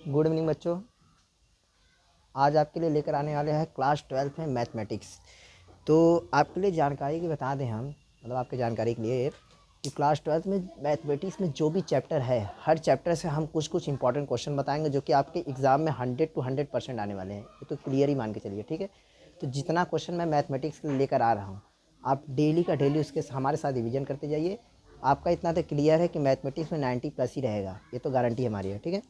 Good evening बच्चों। आज आपके लिए लेकर आने वाले हैं क्लास 12 में मैथमेटिक्स। तो आपके लिए जानकारी की बता दें हम, मतलब आपके जानकारी के लिए कि क्लास 12 में मैथमेटिक्स में जो भी चैप्टर है, हर चैप्टर से हम कुछ कुछ इंपॉर्टेंट क्वेश्चन बताएंगे जो कि आपके एग्ज़ाम में 100 to 100% आने वाले हैं। ये तो क्लियर ही मान के चलिए, ठीक है। तो जितना क्वेश्चन मैं मैथमेटिक्स के लिए लेकर आ रहा हूँ, आप डेली का डेली उसके हमारे साथ रिविजन करते जाइए। आपका इतना तो क्लियर है कि मैथमेटिक्स में 90+ ही रहेगा, ये तो गारंटी हमारी है, ठीक है।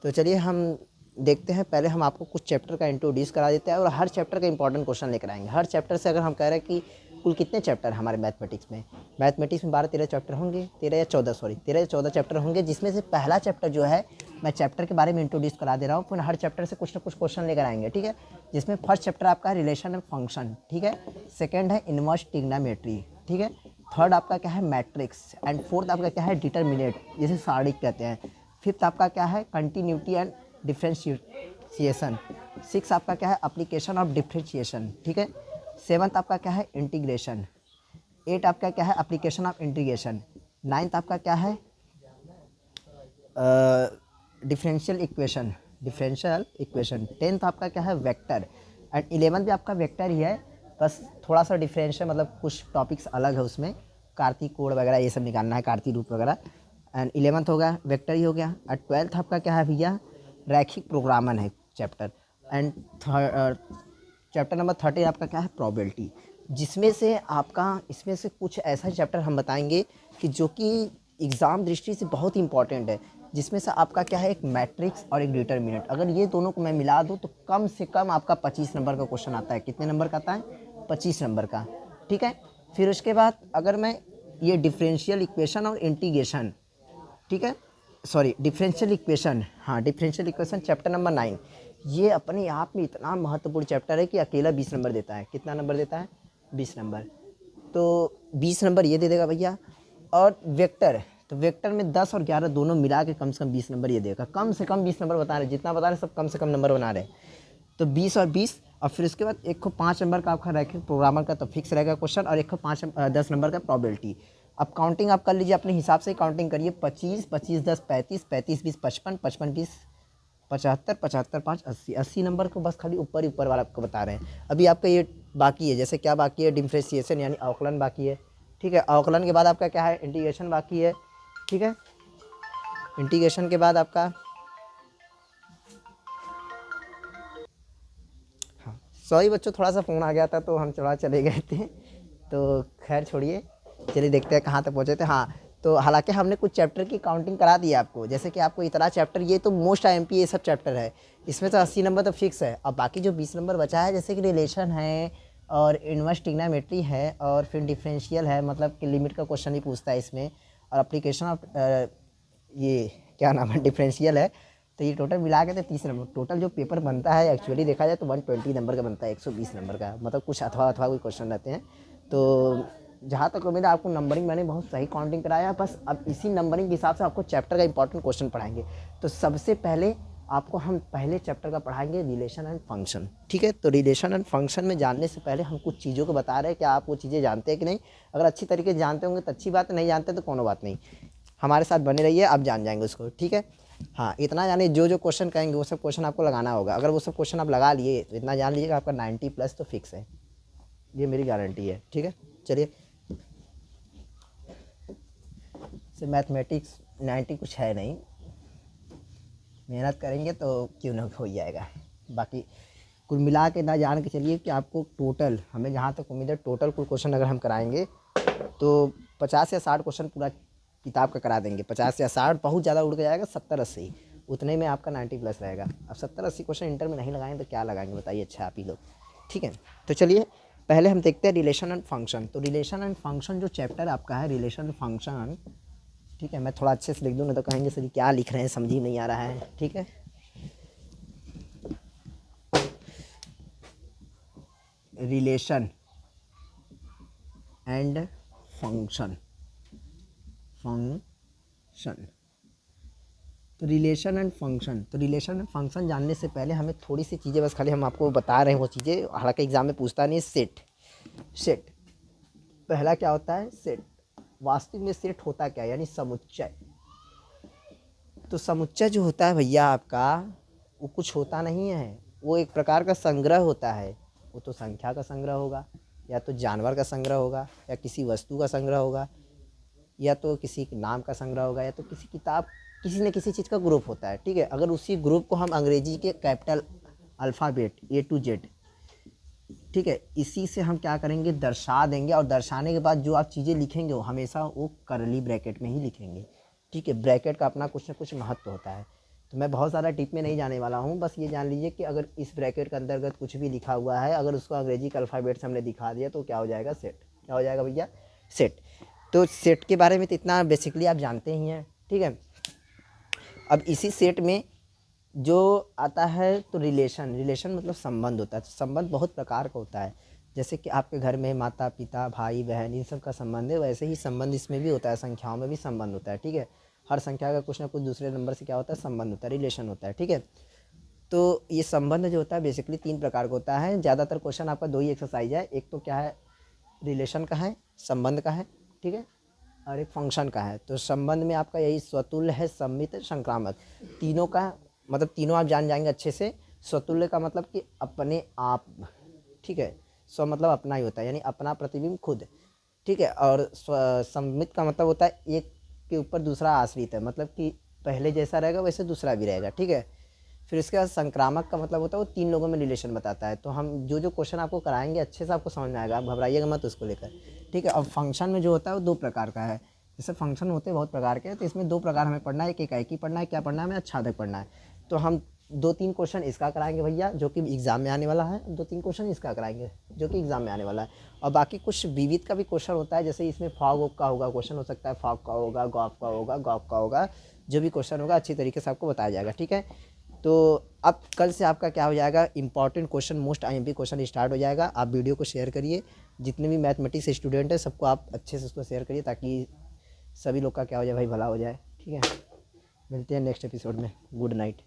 तो चलिए हम देखते हैं। पहले हम आपको कुछ चैप्टर का इंट्रोड्यूस करा देते हैं और हर चैप्टर का इंपॉर्टेंट क्वेश्चन लेकर आएंगे। हर चैप्टर से अगर हम कह रहे हैं कि कुल कितने चैप्टर हमारे मैथमेटिक्स में 12-13 चैप्टर होंगे, 13 या 14 चैप्टर होंगे, जिसमें से पहला चैप्टर जो है मैं चैप्टर के बारे में इंट्रोड्यूस करा दे रहा हूँ। फिर हर चैप्टर से कुछ ना कुछ क्वेश्चन लेकर आएंगे, ठीक है। जिसमें फर्स्ट चैप्टर आपका है रिलेशन एंड फंक्शन, ठीक है। सेकेंड है इनवर्स ट्रिग्नोमेट्री, ठीक है। थर्ड आपका क्या है मैट्रिक्स, एंड फोर्थ आपका क्या है डिटर्मिनेट, जिसे सारणिक कहते हैं। फिफ्थ आपका क्या है कंटिन्यूटी एंड डिफ्रेंशिएशन। सिक्स आपका क्या है एप्लीकेशन ऑफ डिफ्रेंशिएशन, ठीक है। सेवन्थ आपका क्या है इंटीग्रेशन। एट आपका क्या है एप्लीकेशन ऑफ इंटीग्रेशन। नाइन्थ आपका क्या है डिफरेंशियल इक्वेशन। टेंथ आपका क्या है वेक्टर, एंड 11th भी आपका वेक्टर ही है, बस थोड़ा सा डिफरेंस है, मतलब कुछ टॉपिक्स अलग है उसमें, कार्तिक कोड वगैरह ये सब निकालना है, कार्तिक रूप वगैरह। एंड 11th हो गया वेक्टर ही हो गया। और 12th आपका क्या है भैया रैखिक प्रोग्रामन है चैप्टर। एंड चैप्टर नंबर 13 आपका क्या है प्रोबेबिलिटी, जिसमें से आपका इसमें से कुछ ऐसा चैप्टर हम बताएंगे कि जो कि एग्ज़ाम दृष्टि से बहुत इंपॉर्टेंट है। जिसमें से आपका क्या है एक मैट्रिक्स और एक डिटर्मिनेंट, अगर ये दोनों को मैं मिला दूँ तो कम से कम आपका 25 नंबर का क्वेश्चन आता है। कितने नंबर का आता है 25 नंबर का, ठीक है। फिर उसके बाद अगर मैं ये डिफरेंशियल इक्वेशन और इंटीग्रेशन, ठीक है, सॉरी डिफरेंशियल इक्वेशन, हाँ डिफरेंशियल इक्वेशन चैप्टर नंबर 9, ये अपने आप में इतना महत्वपूर्ण चैप्टर है कि अकेला 20 नंबर देता है। कितना नंबर देता है 20 नंबर। तो 20 नंबर ये दे देगा भैया। और वेक्टर, तो वेक्टर में 10 और 11 दोनों मिला के कम से कम 20 नंबर ये देगा। कम से कम 20 नंबर बता रहे, जितना बता रहे सब कम से कम नंबर बना रहे। तो 20 और 20, और फिर उसके बाद एक को 5 नंबर का आपका रैखिक प्रोग्रामर का तो फिक्स रहेगा क्वेश्चन, और एक को 10 नंबर का प्रोबेबिलिटी। अब काउंटिंग आप कर लीजिए अपने हिसाब से, काउंटिंग करिए 25, 25 10 35, 35 20 55, 55 20 75, 75 5 80, 80 नंबर को बस खाली ऊपर ही ऊपर वाला आपको बता रहे हैं। अभी आपका ये बाकी है, जैसे क्या बाकी है डिफ्रेंशिएशन यानी अवकलन बाकी है, ठीक है। अवकलन के बाद आपका क्या है इंटीग्रेशन बाकी है, ठीक है। इंटीग्रेशन के बाद आपका, हाँ सॉरी बच्चों थोड़ा सा फ़ोन आ गया था तो हम थोड़ा चले गए थे, तो खैर छोड़िए, चलिए देखते हैं कहाँ तक पहुँचे थे। हाँ तो हालांकि हमने कुछ चैप्टर की काउंटिंग करा दी है आपको, जैसे कि आपको इतना चैप्टर, ये तो मोस्ट IMP ये सब चैप्टर है, इसमें तो 80 नंबर तो फिक्स है। अब बाकी जो 20 नंबर बचा है, जैसे कि रिलेशन है और इनवर्स ट्रिग्नोमेट्री है और फिर डिफरेंशियल है, मतलब कि लिमिट का क्वेश्चन ही पूछता है इसमें, और एप्लीकेशन ऑफ ये क्या नाम है डिफरेंशियल है। तो ये टोटल मिला के तो 30 नंबर टोटल जो पेपर बनता है, एक्चुअली देखा जाए तो 120 नंबर का बनता है, 120 नंबर का, मतलब कुछ अथवा कोई क्वेश्चन रहते हैं। तो जहाँ तक उम्मीद है आपको नंबरिंग मैंने बहुत सही काउंटिंग कराया, बस अब इसी नंबरिंग के हिसाब से आपको चैप्टर का इंपॉर्टेंट क्वेश्चन पढ़ाएंगे। तो सबसे पहले आपको हम पहले चैप्टर का पढ़ाएंगे रिलेशन एंड फंक्शन, ठीक है। तो रिलेशन एंड फंक्शन में जानने से पहले हम कुछ चीज़ों को बता रहे हैं कि आप वो चीज़ें जानते हैं कि नहीं। अगर अच्छी तरीके से जानते होंगे तो अच्छी बात है, नहीं जानते तो कोनो बात नहीं, हमारे साथ बने रहिए, आप जान जाएंगे उसको, ठीक है। हाँ इतना जानिए, जो जो क्वेश्चन कहेंगे वो सब क्वेश्चन आपको लगाना होगा। अगर वो सब क्वेश्चन आप लगा लिए तो इतना जान लीजिएगा आपका 90+ तो फिक्स है, ये मेरी गारंटी है, ठीक है। चलिए से मैथमेटिक्स 90 कुछ है नहीं, मेहनत करेंगे तो क्यों ना हो जाएगा। बाकी कुल मिला के ना जान के चलिए कि आपको टोटल, हमें जहाँ तक उम्मीद है टोटल कुल क्वेश्चन अगर हम कराएंगे तो 50 या 60 क्वेश्चन पूरा किताब का करा देंगे। 50 या 60 बहुत ज़्यादा उड़ के जाएगा, 70-80 उतने में आपका 90+ रहेगा। अब 70-80 क्वेश्चन इंटर में नहीं लगाएंगे तो क्या लगाएंगे बताइए, अच्छा आप ही लोग, ठीक है। तो चलिए पहले हम देखते हैं रिलेशन एंड फंक्शन। तो रिलेशन एंड फंक्शन जो चैप्टर आपका है रिलेशन एंड फंक्शन, ठीक है, मैं थोड़ा अच्छे से लिख दूँ ना तो कहेंगे सर क्या लिख रहे हैं, समझ ही नहीं आ रहा है, ठीक है। रिलेशन एंड फंक्शन, तो रिलेशन एंड फंक्शन, तो रिलेशन एंड फंक्शन जानने से पहले हमें थोड़ी सी चीज़ें, बस खाली हम आपको बता रहे हैं वो चीज़ें, हालांकि एग्जाम में पूछता नहीं। सेट पहला क्या होता है सेट, वास्तविक में सेट होता क्या है यानी समुच्चय। तो समुच्चय जो होता है भैया आपका, वो कुछ होता नहीं है, वो एक प्रकार का संग्रह होता है। वो तो संख्या का संग्रह होगा, या तो जानवर का संग्रह होगा, या किसी वस्तु का संग्रह होगा, या तो किसी के नाम का संग्रह होगा, या तो किसी किताब, किसी न किसी चीज़ का ग्रुप होता है। ठीक है, अगर उसी ग्रुप को हम अंग्रेजी के capital alphabet A to Z, ठीक है, इसी से हम क्या करेंगे, दर्शा देंगे, और दर्शाने के बाद जो आप चीज़ें लिखेंगे वो हमेशा वो करली ब्रैकेट में ही लिखेंगे। ठीक है, ब्रैकेट का अपना कुछ ना कुछ महत्व होता है। तो मैं बहुत ज़्यादा टिप में नहीं जाने वाला हूँ, बस ये जान लीजिए कि अगर इस ब्रैकेट के अंतर्गत कुछ भी लिखा हुआ है, अगर उसको अंग्रेजी के अल्फ़ाबेट से हमने दिखा दिया तो क्या हो जाएगा, सेट। क्या हो जाएगा भैया, सेट। तो सेट के बारे में तो इतना बेसिकली आप जानते ही हैं। ठीक है, अब इसी सेट में जो आता है तो रिलेशन मतलब संबंध होता है। संबंध बहुत प्रकार का होता है, जैसे कि आपके घर में माता पिता भाई बहन इन सब का संबंध है, वैसे ही संबंध इसमें भी होता है, संख्याओं में भी संबंध होता है। ठीक है, हर संख्या का कुछ ना कुछ दूसरे नंबर से क्या होता है, संबंध होता है, रिलेशन होता है। ठीक है, तो ये संबंध जो होता है बेसिकली 3 प्रकार का होता है। ज़्यादातर क्वेश्चन आपका 2 ही एक्सरसाइज है, एक तो क्या है, रिलेशन का है, संबंध का है। ठीक है, और एक फंक्शन का है। तो संबंध में आपका यही स्वतुल्य है, सम्मित, संक्रामक, तीनों का मतलब तीनों आप जान जाएंगे अच्छे से। स्वतुल्य का मतलब कि अपने आप, ठीक है, स्व मतलब अपना ही होता है, यानी अपना प्रतिबिंब खुद। ठीक है, और सम्मित का मतलब होता है एक के ऊपर दूसरा आश्रित है, मतलब कि पहले जैसा रहेगा वैसे दूसरा भी रहेगा। ठीक है, फिर इसके बाद संक्रामक का मतलब होता है वो 3 लोगों में रिलेशन बताता है। तो हम जो जो क्वेश्चन आपको कराएंगे अच्छे से आपको समझ में आएगा, आप घबराइएगा मत उसको लेकर। ठीक है, अब फंक्शन में जो होता है वो 2 प्रकार का है। जैसे फंक्शन होते हैं बहुत प्रकार के, तो इसमें 2 प्रकार हमें पढ़ना है, एक एकाएकी पढ़ना है, क्या पढ़ना है, हमें आच्छादक पढ़ना है। तो हम 2-3 क्वेश्चन इसका कराएंगे भैया जो कि एग्ज़ाम में आने वाला है, 2-3 क्वेश्चन इसका कराएंगे जो कि एग्ज़ाम में आने वाला है। और बाकी कुछ विविध का भी क्वेश्चन होता है, जैसे इसमें फॉग वॉग का होगा क्वेश्चन, हो सकता है फॉग का होगा, गॉफ का होगा, गॉफ का होगा, जो भी क्वेश्चन होगा अच्छी तरीके से आपको बताया जाएगा। ठीक है, तो अब कल से आपका क्या हो जाएगा, important question, most IMP question start हो जाएगा। आप वीडियो को शेयर करिए, जितने भी मैथमेटिक्स स्टूडेंट हैं सबको आप अच्छे से उसको शेयर करिए, ताकि सभी लोग का क्या हो जाए भाई, भला हो जाए। ठीक है, मिलते हैं नेक्स्ट एपिसोड में। Good night.